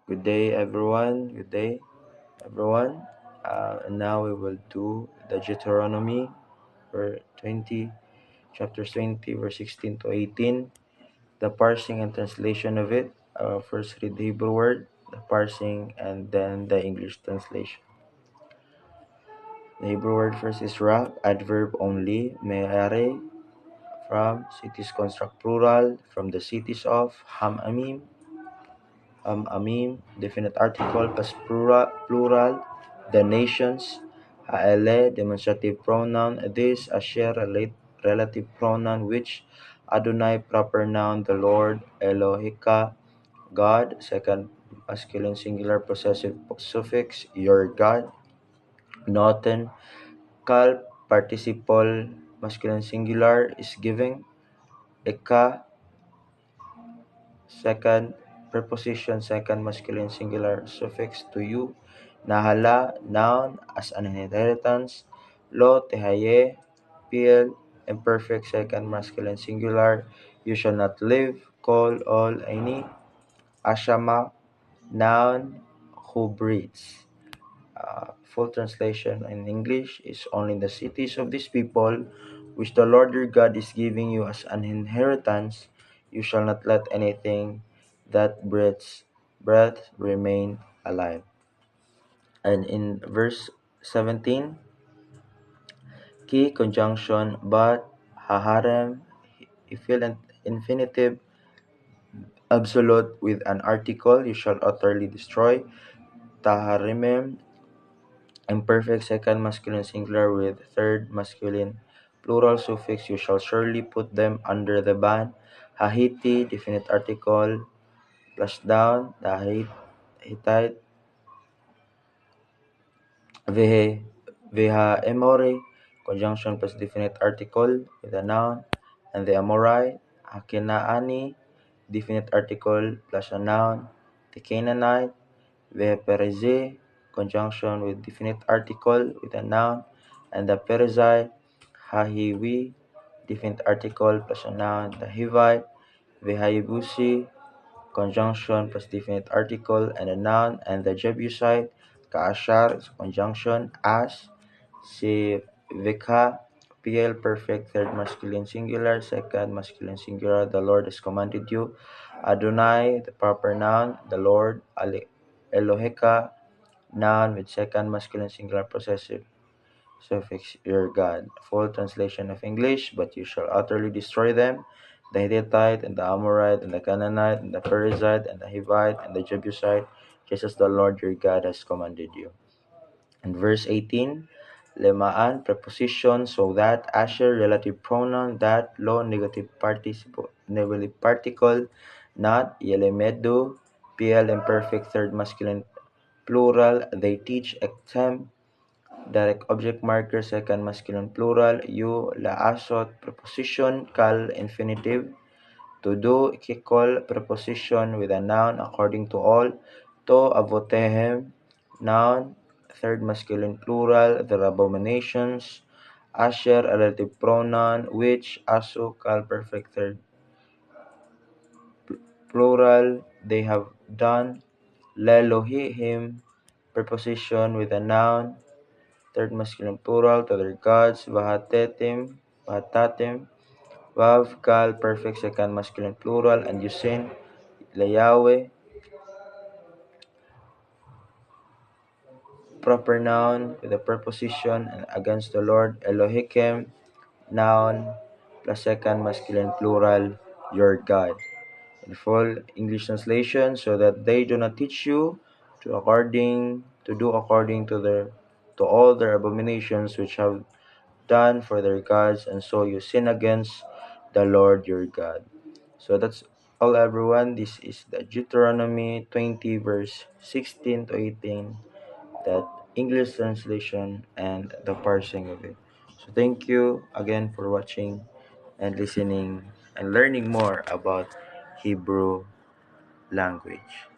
Good day, everyone. Good day, everyone. And now we will do the Deuteronomy, verse 20, chapters 20, verse 16 to 18. The parsing and translation of it. First read the Hebrew word, the parsing, and then the English translation. The Hebrew word first is ra, adverb only, me'are, from cities construct plural, from the cities of Hamamim, amim, definite article plus plural, the nations, ha'ele, demonstrative pronoun, this, asher, relative pronoun, which, Adonai, proper noun, the Lord, Elohika, God, second masculine singular possessive suffix, your God, noten, kal, participle masculine singular is giving, eka, second preposition, second masculine singular suffix to you, nahala, noun as an inheritance, lo, tehaye, pl, imperfect second masculine singular, you shall not live, call, all, any, ashama, noun, who breeds. Full translation in English is only the cities of these people, which the Lord your God is giving you as an inheritance, you shall not let anything that breath remain alive. And in verse 17, key conjunction but, haharem, infinitive, absolute with an article, you shall utterly destroy, taharimem, imperfect second masculine singular with third masculine plural suffix, you shall surely put them under the ban. Hahiti, definite article, plus down, the Hittite, Veha Emori, conjunction plus definite article with a noun, and the Amorite, Hakinaani, definite article plus a noun, the Canaanite, Veha conjunction with definite article with a noun, and the Perizzite, Hahiwi, definite article plus a noun, the Hivite, Vehayibusi, conjunction plus definite article and a noun, and the Jebusite, Kaashar, conjunction as, si Vikha, PL perfect third masculine singular, second masculine singular, the Lord has commanded you, Adonai, the proper noun, the Lord, Eloheka, noun with second masculine singular possessive suffix, your God. Full translation of English, but you shall utterly destroy them, the Hittite and the Amorite and the Canaanite and the Perizzite and the Hivite and the Jebusite, just as the Lord your God has commanded you. And verse 18, lemaan, preposition, so that, asher, relative pronoun, that, lo, negative participle, negative particle, not, yelemedu, pl, imperfect third masculine plural, they teach, extem, direct object marker, second masculine plural, you, laasot, preposition, kal, infinitive, to do, ikikol, preposition with a noun according to all, to, avotehem, noun, third masculine plural, their abominations, asher, a relative pronoun, which, asu, kal, perfect third plural, they have done, lelohihim, preposition with a noun, third masculine plural, to their gods, vahatatim, vav, kal, perfect second masculine plural, and yusin, Yahweh, proper noun with a preposition, and against the Lord, Elohikim, noun, plus second masculine plural, your God. In full English translation, so that they do not teach you to do according to all their abominations which have done for their gods, and so you sin against the Lord your God. So that's all, everyone. This is the Deuteronomy 20 verse 16 to 18, that English translation and the parsing of it. So thank you again for watching and listening and learning more about Hebrew language.